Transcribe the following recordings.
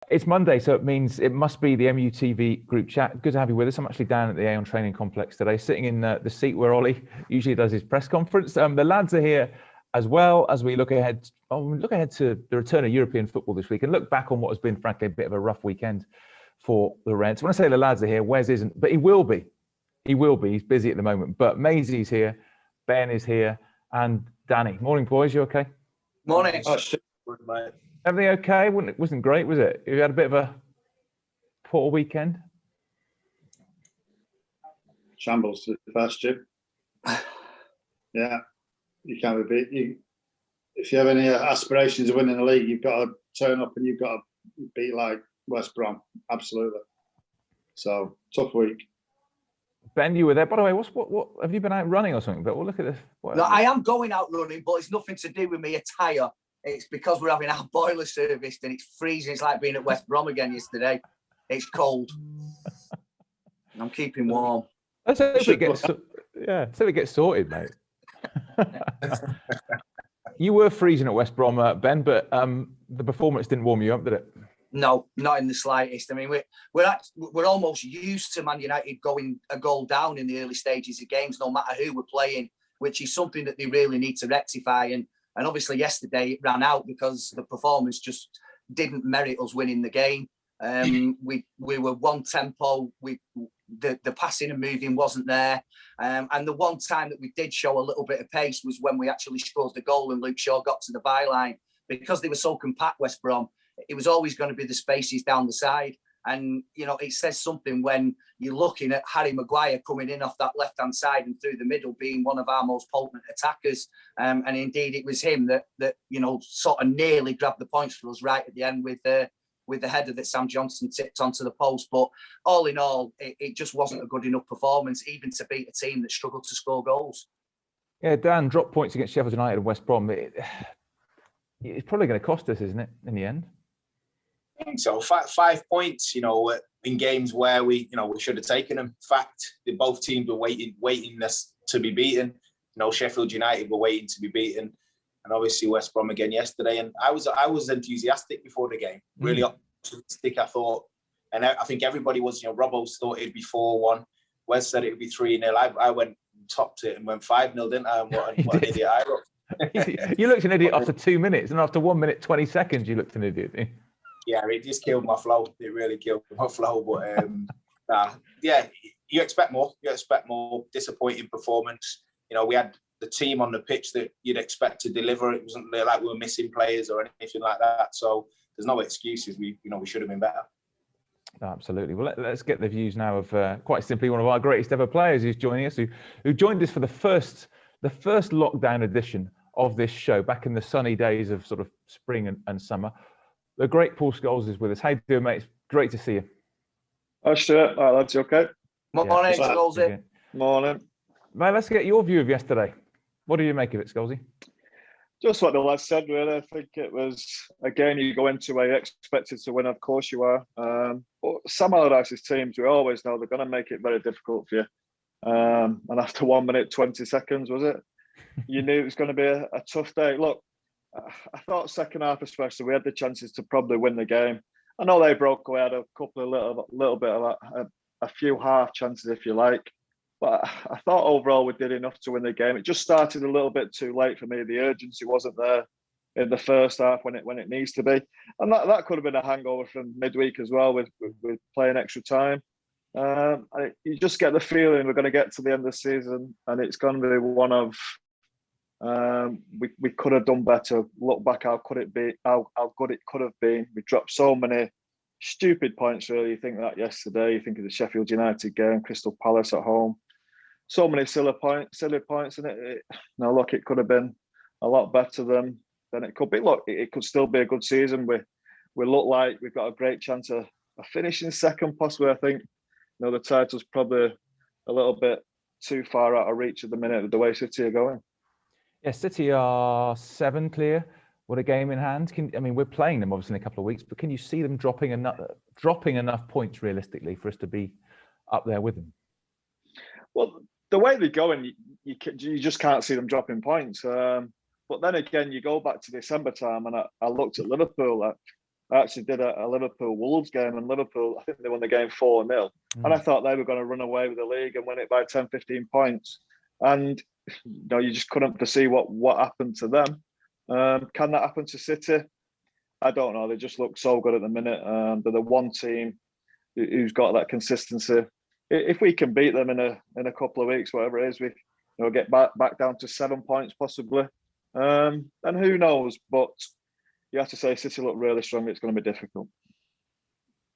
It's Monday, so it means it must be the MUTV group chat. Good to have you with us. I'm actually down at the Aon Training Complex today, sitting in the seat where Ollie usually does his press conference. The lads are here as well as we look ahead to the return of European football this week and look back on what has been, frankly, a bit of a rough weekend for the Reds. When I say the lads are here, Wes isn't, but he will be. He will be. He's busy at the moment. But Maisie's here, Ben is here, and Danny. Morning, boys. You okay? Morning. Oh, shit. Mate. Everything okay? It wasn't great, was it? You had a bit of a poor weekend? Shambles to the first, Jim. Yeah, you can't be beat. If you have any aspirations of winning the league, you've got to turn up and you've got to beat like West Brom. Absolutely. So, tough week. Ben, you were there. By the way, what have you been out running or something? But we'll look at this. No, I am going out running, but it's nothing to do with me attire. It's because we're having our boiler serviced and it's freezing. It's like being at West Brom again yesterday. It's cold. I'm keeping warm. Let's hope it gets sorted, mate. You were freezing at West Brom, Ben, but the performance didn't warm you up, did it? No, not in the slightest. I mean, we're almost used to Man United going a goal down in the early stages of games, no matter who we're playing, which is something that they really need to rectify. And obviously yesterday it ran out because the performance just didn't merit us winning the game. We were one tempo. The passing and moving wasn't there. And the one time that we did show a little bit of pace was when we actually scored the goal and Luke Shaw got to the byline. Because they were so compact, West Brom, it was always going to be the spaces down the side. And, you know, it says something when you're looking at Harry Maguire coming in off that left-hand side and through the middle being one of our most potent attackers. And indeed, it was him that you know, sort of nearly grabbed the points for us right at the end with the header that Sam Johnson tipped onto the post. But all in all, it just wasn't a good enough performance, even to beat a team that struggled to score goals. Yeah, Dan, drop points against Sheffield United and West Brom. It's probably going to cost us, isn't it, in the end? I think so. 5 points, you know, in games where we should have taken them. In fact, both teams were waiting us to be beaten. You know, Sheffield United were waiting to be beaten, and obviously West Brom again yesterday. And I was enthusiastic before the game, really optimistic. I thought, and I think everybody was. You know, Robbo's thought it'd be 4-1. Wes said it would be 3-0. I went topped it and went 5-0, didn't I? And what an idiot I looked. You looked an idiot after 2 minutes, and after 1 minute 20 seconds, you looked an idiot. Yeah, it just killed my flow. It really killed my flow. But yeah, you expect more. You expect more. Disappointing performance. You know, we had the team on the pitch that you'd expect to deliver. It wasn't like we were missing players or anything like that. So there's no excuses. We should have been better. Absolutely. Well, let's get the views now of quite simply one of our greatest ever players who's joining us, who joined us for the first lockdown edition of this show back in the sunny days of sort of spring and summer. The great Paul Scholes is with us. How you doing, mate? It's great to see you. Oh, Stuart. All right, lads, you okay? Morning, Scholesy. Morning. Mate, let's get your view of yesterday. What do you make of it, Scholesy? Just what the lads said, really. I think it was, again, you go into where you're expected to win, of course you are. But Sam Allardyce's teams, we always know they're going to make it very difficult for you. And after 1 minute, 20 seconds, was it? You knew it was going to be a tough day. Look, I thought second half especially, we had the chances to probably win the game. I know they broke away, had a couple of little bit of a few half chances, if you like. But I thought overall we did enough to win the game. It just started a little bit too late for me. The urgency wasn't there in the first half when it needs to be. And that could have been a hangover from midweek as well with playing extra time. You just get the feeling we're going to get to the end of the season and it's going to be one of we could have done better. Look back, how good it could have been. We dropped so many stupid points, really. You think that yesterday, you think of the Sheffield United game, Crystal Palace at home. So many silly points, and look, it could have been a lot better than it could be. Look, it could still be a good season. We look like we've got a great chance of finishing second, possibly. I think the title's probably a little bit too far out of reach at the minute with the way City are going. Yeah, City are 7 clear with a game in hand. We're playing them obviously in a couple of weeks, but can you see them dropping enough points realistically for us to be up there with them? Well, the way they're going, you just can't see them dropping points. But then again, you go back to December time, and I looked at Liverpool. I actually did a Liverpool Wolves game, and Liverpool, I think they won the game 4-0. And I thought they were going to run away with the league and win it by 10, 15 points. And you just couldn't foresee what happened to them. Can that happen to City? I don't know. They just look so good at the minute. They're the one team who's got that consistency. If we can beat them in a couple of weeks, whatever it is, we get back down to 7 points possibly. And who knows? But you have to say City look really strong. It's going to be difficult.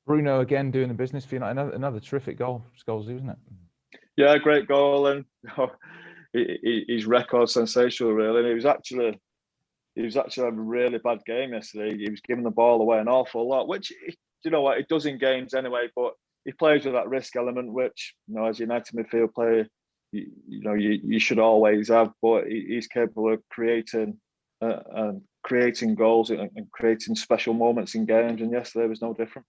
Bruno again doing the business for United. Another terrific goal, Scholes, isn't it? Yeah, great goal, and his record sensational, really. And he was actually a really bad game yesterday. He was giving the ball away an awful lot, which, you know what, it does in games anyway. But he plays with that risk element, which, as a United midfield player, you should always have. But he's capable of creating goals and creating special moments in games. And yesterday was no different.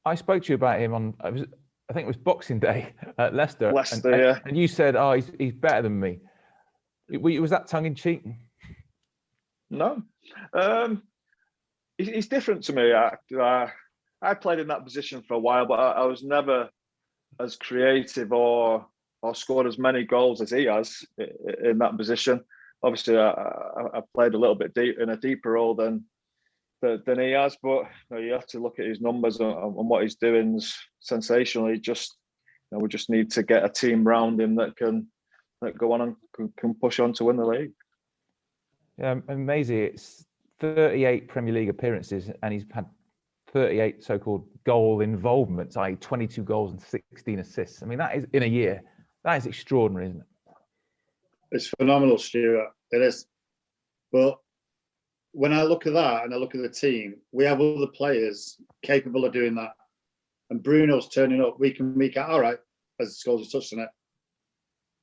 I spoke to you about him on, I think it was Boxing Day at Leicester. Yeah. And you said, "Oh, he's better than me." Was that tongue in cheek? No, he's different to me. I played in that position for a while, but I was never as creative or scored as many goals as he has in that position. Obviously, I played a little bit in a deeper role than he has, but you have to look at his numbers and what he's doing is sensational. We just need to get a team round him that go on and can push on to win the league. Yeah, amazing. It's 38 Premier League appearances, and he's had 38 so-called goal involvements, i.e. 22 goals and 16 assists. I mean, that is in a year. That is extraordinary, isn't it? It's phenomenal, Stuart. It is. But when I look at that and I look at the team, we have other players capable of doing that. And Bruno's turning up week in, week out. All right, as Scholes has touched on it.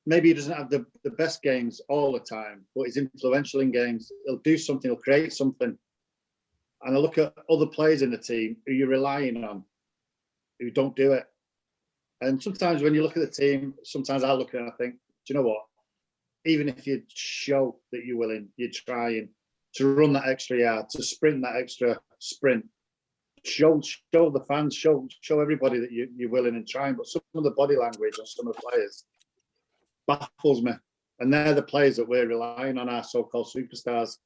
Maybe he doesn't have the best games all the time, but he's influential in games. He'll do something, he'll create something. And I look at other players in the team who you're relying on, who don't do it. And sometimes when you look at the team, sometimes I look at it and I think, do you know what? Even if you show that you're willing, you're trying to run that extra yard, to sprint that extra sprint, show the fans, show everybody that you're willing and trying. But some of the body language of some of the players baffles me. And they're the players that we're relying on, our so-called superstars.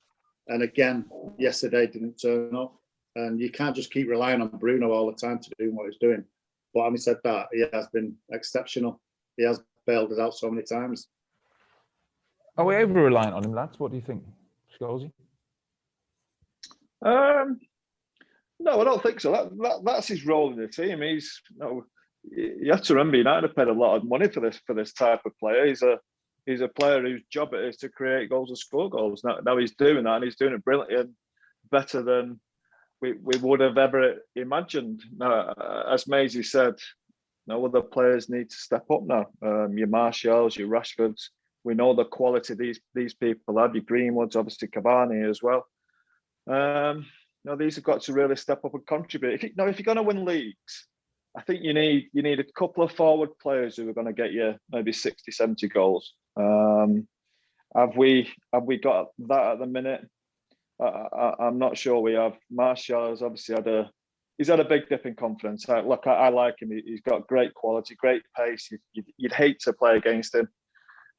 And again, yesterday didn't turn up. And you can't just keep relying on Bruno all the time to do what he's doing. But having said that, he has been exceptional. He has bailed us out so many times. Are we over-reliant on him, lads? What do you think, Scholesy? No, I don't think so. That's his role in the team. You have to remember, United have paid a lot of money for this type of player. He's a player whose job it is to create goals and score goals. Now he's doing that, and he's doing it brilliantly and better than we would have ever imagined. Now, as Maisie said, other players need to step up now. Your Marshalls, your Rashfords. We know the quality these people have. Your Greenwoods, obviously Cavani as well. These have got to really step up and contribute. If you're going to win leagues, I think you need a couple of forward players who are going to get you maybe 60, 70 goals. Have we got that at the minute? I'm not sure we have. Martial has obviously had a big dip in confidence. I like him. He's got great quality, great pace. You'd hate to play against him,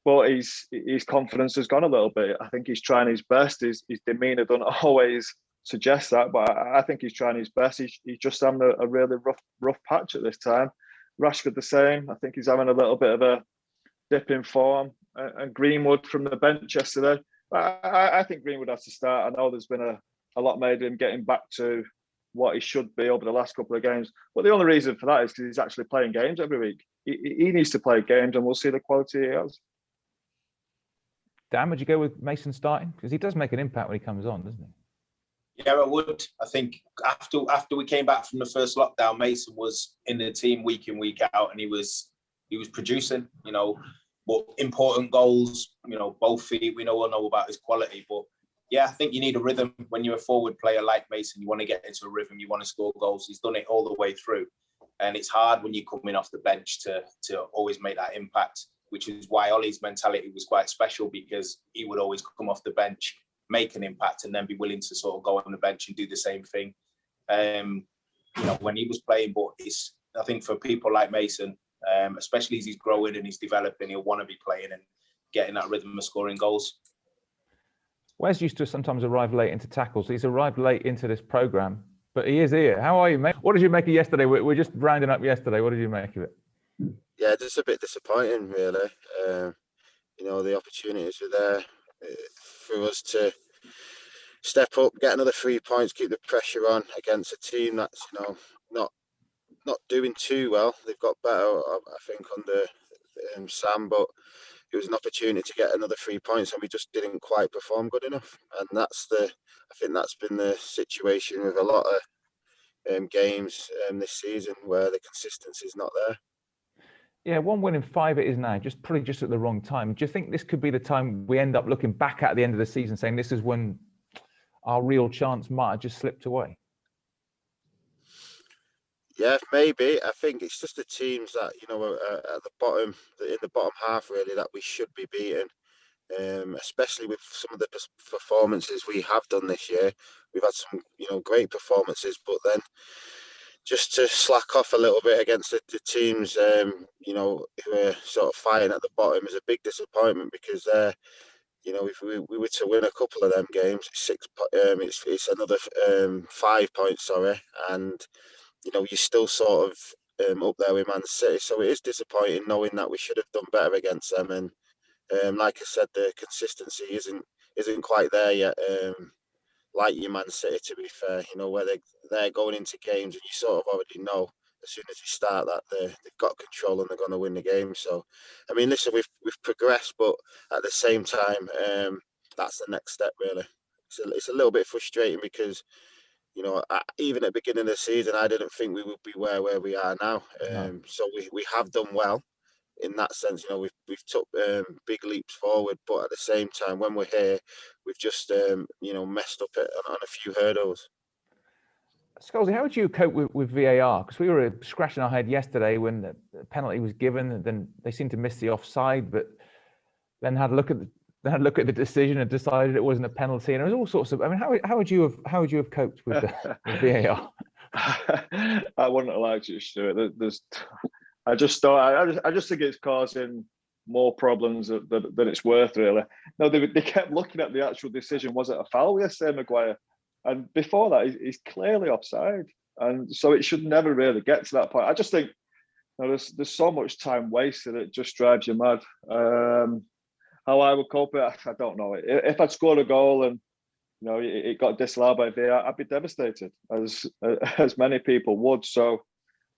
but his confidence has gone a little bit. I think he's trying his best. His demeanour doesn't always suggest that, but I think he's trying his best. He's just having a really rough patch at this time. Rashford the same. I think he's having a little bit of a dip in form. And Greenwood from the bench yesterday. I think Greenwood has to start. I know there's been a lot made of him getting back to what he should be over the last couple of games. But the only reason for that is because he's actually playing games every week. He needs to play games, and we'll see the quality he has. Dan, would you go with Mason starting? Because he does make an impact when he comes on, doesn't he? Yeah, I would. I think after we came back from the first lockdown, Mason was in the team week in, week out, and he was producing, but important goals, both feet. We all know about his quality, but yeah, I think you need a rhythm when you're a forward player like Mason. You want to get into a rhythm. You want to score goals. He's done it all the way through, and it's hard when you're coming off the bench to always make that impact. Which is why Ollie's mentality was quite special, because he would always come off the bench, make an impact, and then be willing to sort of go on the bench and do the same thing. when he was playing. But I think for people like Mason, especially as he's growing and he's developing, he'll want to be playing and getting that rhythm of scoring goals. Wes used to sometimes arrive late into tackles. He's arrived late into this programme, but he is here. How are you, mate? What did you make of yesterday? We're just rounding up yesterday. What did you make of it? Yeah, just a bit disappointing, really. The opportunities were there for us to step up, get another 3 points, keep the pressure on against a team that's, not doing too well. They've got better, I think, under Sam, but it was an opportunity to get another 3 points, and we just didn't quite perform good enough. And I think that's been the situation with a lot of games this season, where the consistency is not there. Yeah, 1 win in 5 it is now, probably just at the wrong time. Do you think this could be the time we end up looking back at the end of the season saying this is when our real chance might have just slipped away? Yeah, maybe. I think it's just the teams that, are at the bottom, in the bottom half, really, that we should be beating. Especially with some of the performances we have done this year. We've had some, great performances, but then just to slack off a little bit against the teams, who are sort of fighting at the bottom is a big disappointment, because if we were to win a couple of them games, it's another 5 points, and you're still sort of up there with Man City. So it is disappointing knowing that we should have done better against them. And like I said, the consistency isn't quite there yet. Like your Man City, to be fair, where they're going into games and you sort of already know as soon as you start that they've got control and they're going to win the game. So, I mean, listen, we've progressed, but at the same time, that's the next step, really. It's a little bit frustrating because, even at the beginning of the season, I didn't think we would be where we are now. No. So we have done well in that sense. We've took big leaps forward, but at the same time, when we're here, we've just messed up on a few hurdles. Scholes, how would you cope with VAR? Because we were scratching our head yesterday when the penalty was given, and then they seemed to miss the offside, but then had a look at the decision and decided it wasn't a penalty, and it was all sorts of. I mean, how would you have coped with VAR? I wouldn't have liked it, Stuart. I just think it's causing more problems than it's worth, really. No, they kept looking at the actual decision. Was it a foul yesterday, Maguire? And before that, he's clearly offside, and so it should never really get to that point. I just think there's so much time wasted. It just drives you mad. How I would cope with it, I don't know. If I'd scored a goal and it got disallowed by VAR, I'd be devastated, as many people would. So,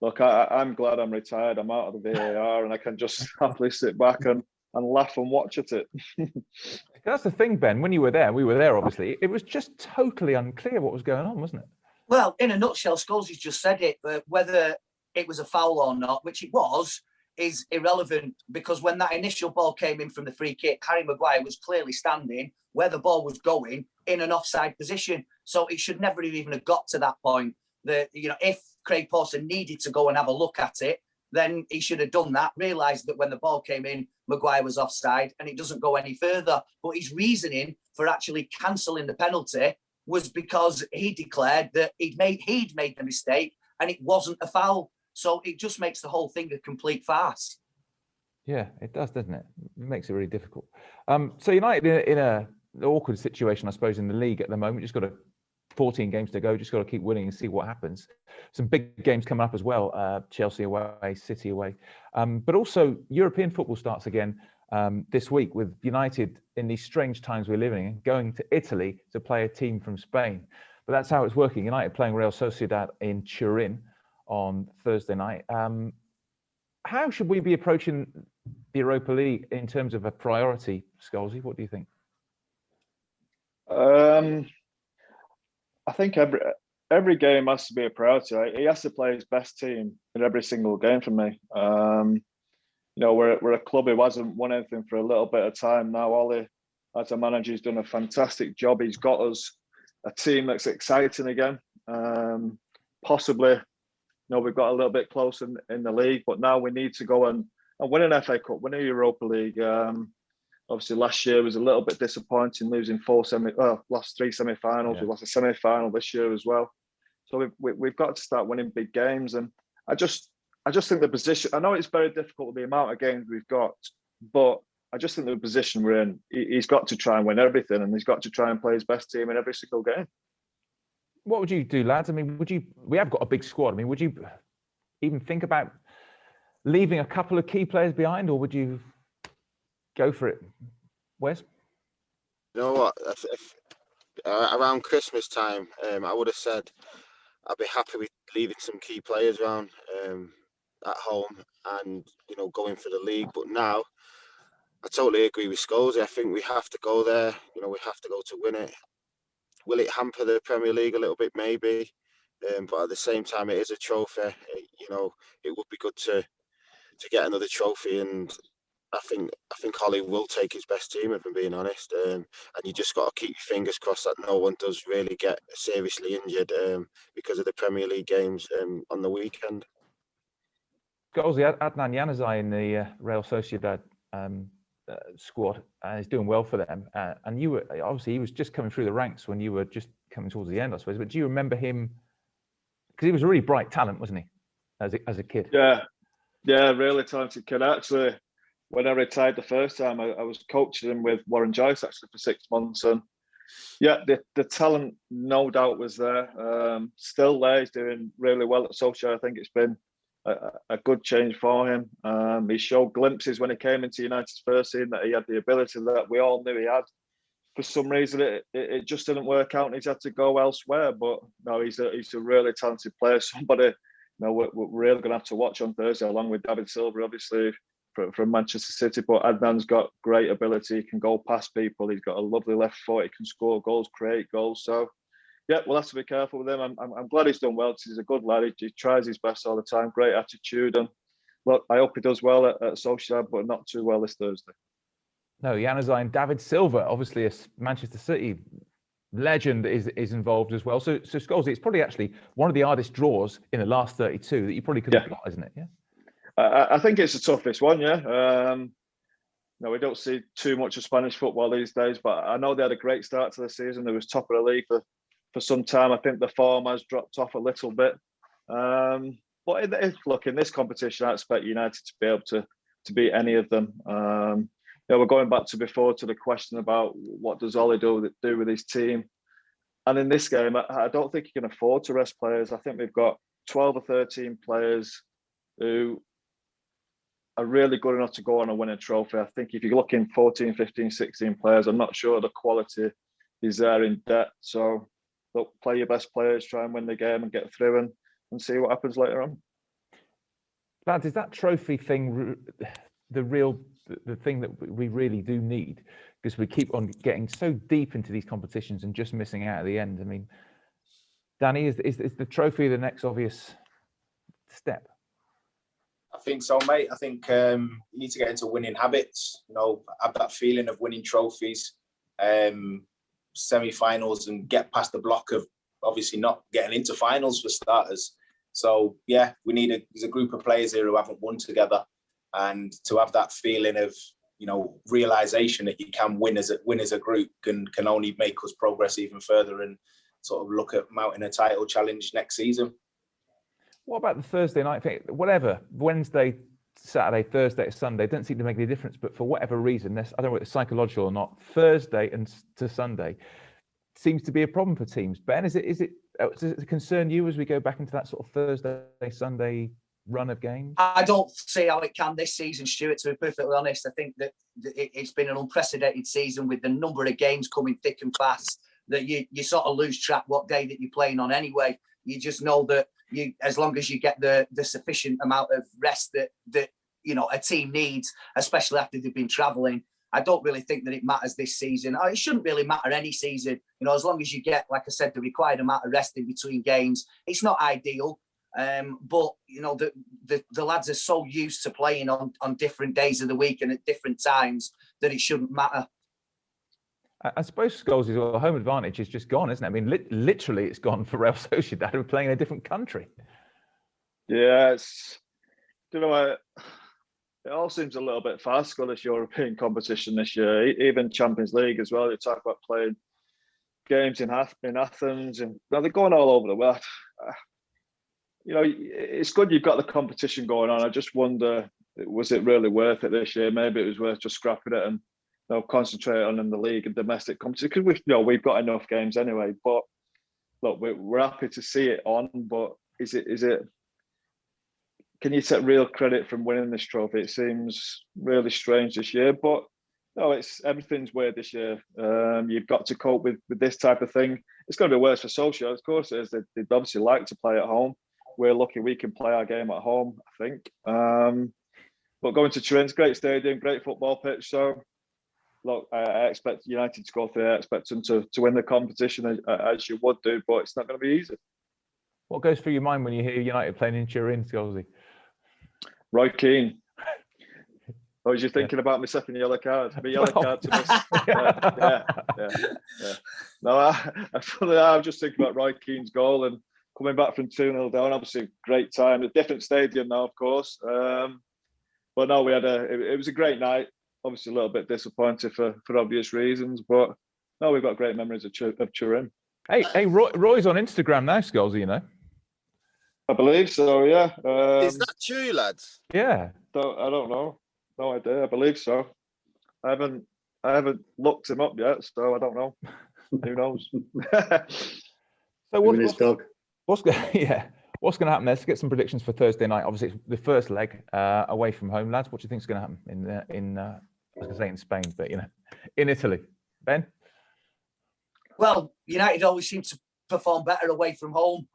look, I'm glad I'm retired. I'm out of the VAR, and I can just happily sit back and laugh and watch at it. That's the thing, Ben. When you were there, we were there, obviously. It was just totally unclear what was going on, wasn't it? Well, in a nutshell, Scholes has just said it. Whether it was a foul or not, which it was, is irrelevant, because when that initial ball came in from the free kick, Harry Maguire was clearly standing where the ball was going in an offside position. So it should never even have got to that point. If Craig Pawson needed to go and have a look at it, then he should have done that, realised that when the ball came in, Maguire was offside, and it doesn't go any further. But his reasoning for actually cancelling the penalty was because he declared that he'd made the mistake and it wasn't a foul. So it just makes the whole thing a complete farce. Yeah, it does, doesn't it? It makes it really difficult. So United in an awkward situation, I suppose, in the league at the moment. Just got 14 games to go. Just got to keep winning and see what happens. Some big games coming up as well. Chelsea away, City away. But also European football starts again this week, with United, in these strange times we're living in, going to Italy to play a team from Spain. But that's how it's working. United playing Real Sociedad in Turin on Thursday night. How should we be approaching the Europa League in terms of a priority, Scholesy? What do you think? I think every game has to be a priority. He has to play his best team in every single game for me. We're a club who hasn't won anything for a little bit of time now. Ollie, as a manager, he's done a fantastic job. He's got us a team that's exciting again. Possibly, we've got a little bit close in the league, but now we need to go and win an FA Cup, win a Europa League. Obviously, last year was a little bit disappointing, losing lost 3 semi-finals. Yeah. We lost a semi-final this year as well. So we've got to start winning big games. And I just think the position, I know it's very difficult with the amount of games we've got, but I just think the position we're in, he's got to try and win everything, and he's got to try and play his best team in every single game. What would you do, lads? I mean, we have got a big squad. I mean, would you even think about leaving a couple of key players behind, or would you go for it? Wes? You know what? Around Christmas time, I would have said I'd be happy with leaving some key players around at home and, going for the league. But now, I totally agree with Scholes. I think we have to go there. We have to go to win it. Will it hamper the Premier League a little bit? Maybe. But at the same time, it is a trophy. It would be good to get another trophy, and I think Holly will take his best team, if I'm being honest. And you just got to keep your fingers crossed that no one does really get seriously injured because of the Premier League games on the weekend. Scholes, Adnan Januzaj in the Real Sociedad squad is doing well for them. And you were obviously, he was just coming through the ranks when you were just coming towards the end, I suppose. But do you remember him? Because he was a really bright talent, wasn't he, as a kid? Yeah, really talented kid. Actually, when I retired the first time, I was coaching him with Warren Joyce actually for 6 months, and yeah, the talent no doubt was there. Still there, he's doing really well at Solskjaer. I think it's been a good change for him. He showed glimpses when he came into United's first team that he had the ability that we all knew he had. For some reason, it just didn't work out, and he's had to go elsewhere. But no, he's a really talented player. Somebody, we're really going to have to watch on Thursday, along with David Silva, obviously from Manchester City. But Adnan's got great ability. He can go past people. He's got a lovely left foot. He can score goals, create goals. So yeah, we'll have to be careful with him. I'm glad he's done well, because he's a good lad. He tries his best all the time. Great attitude, and look, I hope he does well at Sociedad, but not too well this Thursday. No, Januzaj and David Silva, obviously a Manchester City legend, is involved as well. So Scholes, it's probably actually one of the hardest draws in the last 32 that you probably could have got, isn't it? Yeah. I think it's the toughest one, yeah. We don't see too much of Spanish football these days, but I know they had a great start to the season. They was top of the league for some time. I think the form has dropped off a little bit. But in this competition, I expect United to be able to beat any of them. We're going back to before to the question about what does Ollie do with his team. And in this game, I don't think he can afford to rest players. I think we've got 12 or 13 players who are really good enough to go on and win a trophy. I think if you're looking 14, 15, 16 players, I'm not sure the quality is there in depth. So look, play your best players, try and win the game and get through, and see what happens later on. Lads, is that trophy thing the thing that we really do need? Because we keep on getting so deep into these competitions and just missing out at the end. I mean, Danny, is the trophy the next obvious step? I think so, mate. I think you need to get into winning habits, have that feeling of winning trophies, semi-finals, and get past the block of obviously not getting into finals for starters. So yeah, there's a group of players here who haven't won together, and to have that feeling of realization that you can win as a group can only make us progress even further and sort of look at mounting a title challenge next season. What about the Thursday night thing? Whatever, Wednesday, Saturday, Thursday, Sunday, don't seem to make any difference. But for whatever reason, I don't know whether it's psychological or not, Thursday and to Sunday seems to be a problem for teams. Ben, does it concern you as we go back into that sort of Thursday, Sunday run of games? I don't see how it can this season, Stuart, to be perfectly honest. I think that it's been an unprecedented season with the number of games coming thick and fast that you sort of lose track what day that you're playing on anyway. You just know that as long as you get the sufficient amount of rest that a team needs, especially after they've been travelling, I don't really think that it matters this season. It shouldn't really matter any season, as long as you get, like I said, the required amount of rest in between games. It's not ideal, but the lads are so used to playing on different days of the week and at different times that it shouldn't matter. I suppose Scholes' home advantage is just gone, isn't it? I mean, literally, it's gone for Real Sociedad, who are playing in a different country. Yeah, it all seems a little bit farcical, this European competition this year, even Champions League as well. They talk about playing games in Athens, and they're going all over the world. you know, it's good you've got the competition going on. I just wonder, was it really worth it this year? Maybe it was worth just scrapping it and, you know, concentrate on in the league and domestic competition, because we've got enough games anyway. But look, we're happy to see it on. But is it? Can you take real credit from winning this trophy? It seems really strange this year, but no, everything's weird this year. You've got to cope with this type of thing. It's going to be worse for Solskjaer, of course. It is. They'd obviously like to play at home. We're lucky we can play our game at home, I think. But going to Turin's great stadium, great football pitch. So, look, I expect United to go through. I expect them to win the competition as you would do, but it's not going to be easy. What goes through your mind when you hear United playing in Turin, Scholesy? Roy Keane. Or was you thinking about my second yellow card? My yellow card to miss. Yeah. No, I'm just thinking about Roy Keane's goal and coming back from 2-0 down. Obviously, great time. A different stadium now, of course. But no, it was a great night. Obviously, a little bit disappointed for obvious reasons. But no, we've got great memories of Turin. Hey, Roy's on Instagram now, Scholesy, you know. I believe so, yeah. Is that true, lads? Yeah. I don't know. No idea. I believe so. I haven't looked him up yet, so I don't know. Who knows? So what's going to happen? Let's get some predictions for Thursday night. Obviously, it's the first leg away from home, lads. What do you think is going to happen in I was going to say in Spain, but you know, in Italy? Ben? Well, United always seem to perform better away from home.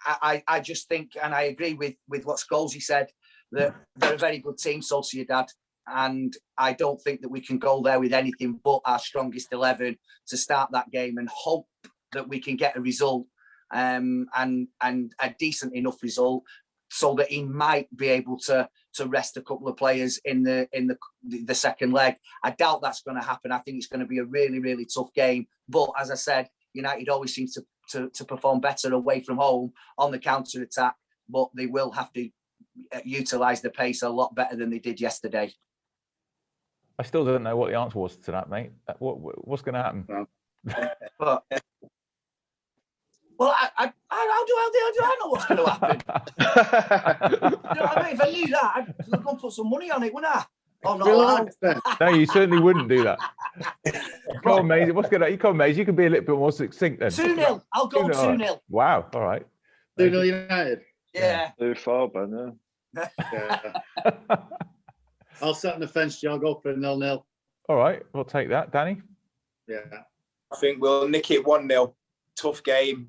I just think, and I agree with what Scholesy said, that they're a very good team, Sociedad, and I don't think that we can go there with anything but our strongest 11 to start that game and hope that we can get a result, and a decent enough result, so that he might be able to rest a couple of players in the second leg. I doubt that's going to happen. I think it's going to be a really, really tough game. But as I said, United always seems to perform better away from home on the counter attack, but they will have to utilise the pace a lot better than they did yesterday. I still don't know what the answer was to that, mate. What's going to happen? But, well, how do I know what's going to happen? You know what I mean? If I knew that, I'd go and put some money on it, wouldn't I? Oh, no. No, you certainly wouldn't do that. Come on, Maze. What's going to happen? Come on, Maze. You can be a little bit more succinct then. 2-0. I'll go 2-0. Wow. All right. 2-0 United. Yeah. Too far, Ben. Yeah. I'll sit on the fence. I'll go for a 0-0. All right. We'll take that. Danny? Yeah. I think we'll nick it 1-0. Tough game.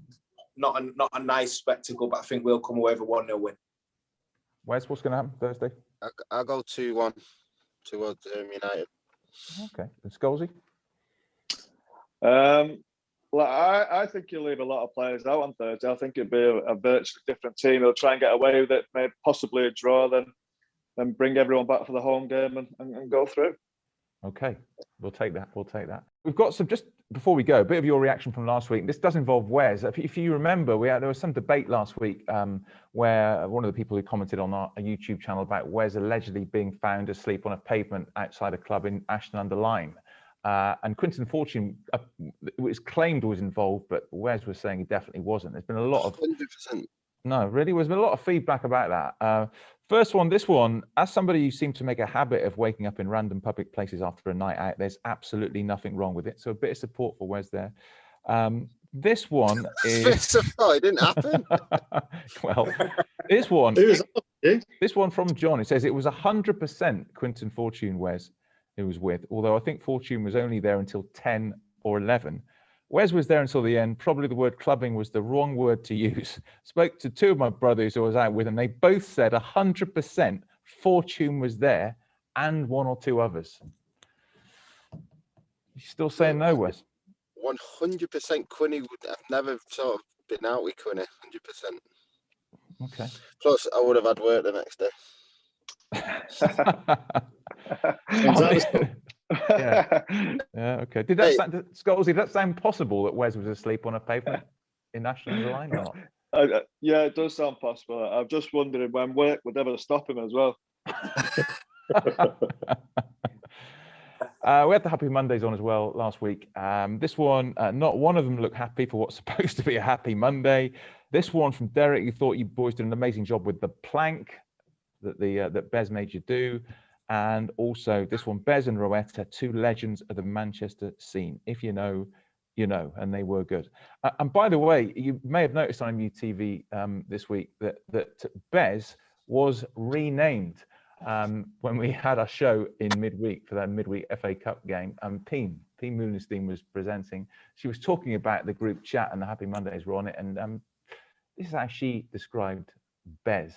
Not a nice spectacle, but I think we'll come away with a 1-0 win. Wes, what's going to happen Thursday? I'll go 2-1 towards United. Okay. And Scholesy? Well, I think you'll leave a lot of players out on Thursday. I think it'd be a virtually different team. They'll try and get away with it, maybe possibly a draw, then bring everyone back for the home game and go through. Okay, we'll take that. We've got some, just before we go, a bit of your reaction from last week. This does involve Wes. If you remember, there was some debate last week where one of the people who commented on our YouTube channel about Wes allegedly being found asleep on a pavement outside a club in Ashton-under-Lyne. And Quinton Fortune, it was claimed was involved, but Wes was saying he definitely wasn't. There's been a lot of 100%. No, really, there's been a lot of feedback about that. First one, this one, as somebody who seems to make a habit of waking up in random public places after a night out, there's absolutely nothing wrong with it. So a bit of support for Wes there. This one is. It didn't happen. Well, this one from John. It says it was 100% Quinton Fortune Wes who was with, although I think Fortune was only there until 10 or 11. Wes was there until the end. Probably the word clubbing was the wrong word to use. Spoke to two of my brothers who I was out with, and they both said 100% Fortune was there and one or two others. You still saying no, Wes? 100% Quinny would have never sort of been out with Quinny, 100%. Okay. Plus, I would have had work the next day. Yeah. Okay. Did that sound, Scholesy, did that sound possible that Wes was asleep on a pavement in Ashton-under-Lyne or not? Yeah, it does sound possible. I'm just wondering when work would ever stop him as well. We had the Happy Mondays on as well last week. This one, not one of them looked happy for what's supposed to be a happy Monday. This one from Derek, you thought you boys did an amazing job with the plank that Bez made you do. And also this one, Bez and Rowetta, two legends of the Manchester scene. If you know, you know, and they were good. And by the way, you may have noticed on MUTV this week that Bez was renamed when we had our show in midweek for that midweek FA Cup game. Peen Moonestein was presenting. She was talking about the group chat and the Happy Mondays were on it. And this is how she described Bez.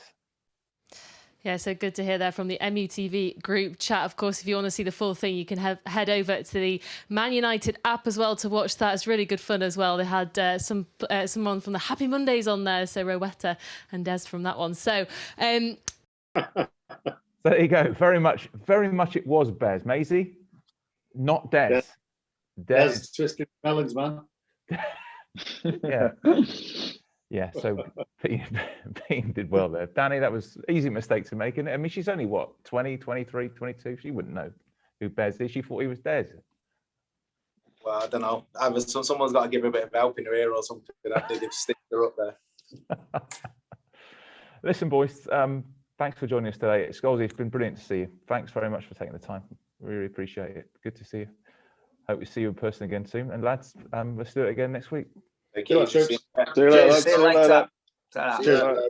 Yeah, so good to hear that from the MUTV group chat. Of course, if you want to see the full thing, you can head over to the Man United app as well to watch that. It's really good fun as well. They had someone from the Happy Mondays on there, so Rowetta and Des from that one. So there you go. Very much it was Bez. Maisie, not Des. Des twisted melons, man. Yeah. Yeah, so Peen did well there. Danny, that was an easy mistake to make. And I mean, she's only, what, 20, 23, 22? She wouldn't know who Bez is. She thought he was Des. Well, I don't know. Someone's got to give her a bit of help in her ear or something. They've stick her up there. Listen, boys, thanks for joining us today. Scholesy, it's been brilliant to see you. Thanks very much for taking the time. Really appreciate it. Good to see you. Hope we see you in person again soon. And lads, let's do it again next week. Thank you. See you later. See you later. Cheers.